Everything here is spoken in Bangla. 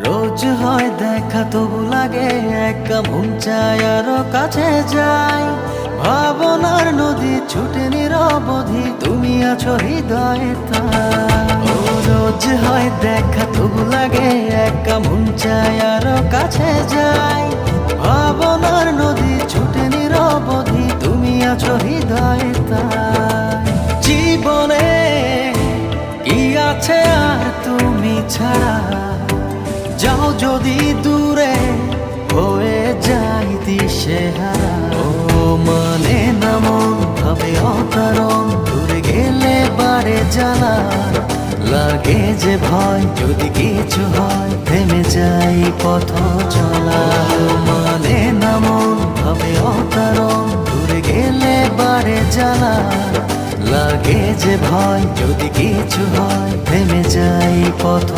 রোজ হয় দেখা তবু লাগে একা মন চায় আরো কাছে যাই। ভাবনার নদী ছুটে নিরবধি, তুমি আছো হৃদয়ে তাই। ও রোজ হয় দেখা তবু লাগে একা মন চায় আরো কাছে যাই। ভাবনার নদী ছুটে নিরবধি, তুমি আছো হৃদয়ে তাই। জীবনে কি আছে আর তুমি ছাড়া, যাও যদি দূরে হয়ে যাই দিশেহারা। ও মানে না মন ভাবে অকারণ, দূরে গেলে বাড়ে জ্বালা। লাগে যে ভয় যদি কিছু হয়, থেমে যাই পথ চলা। ও মানে না মন ভাবে অকারণ, দূরে গেলে বাড়ে জ্বালা। লাগে যে ভয় যদি কিছু হয়, থেমে যাই পথ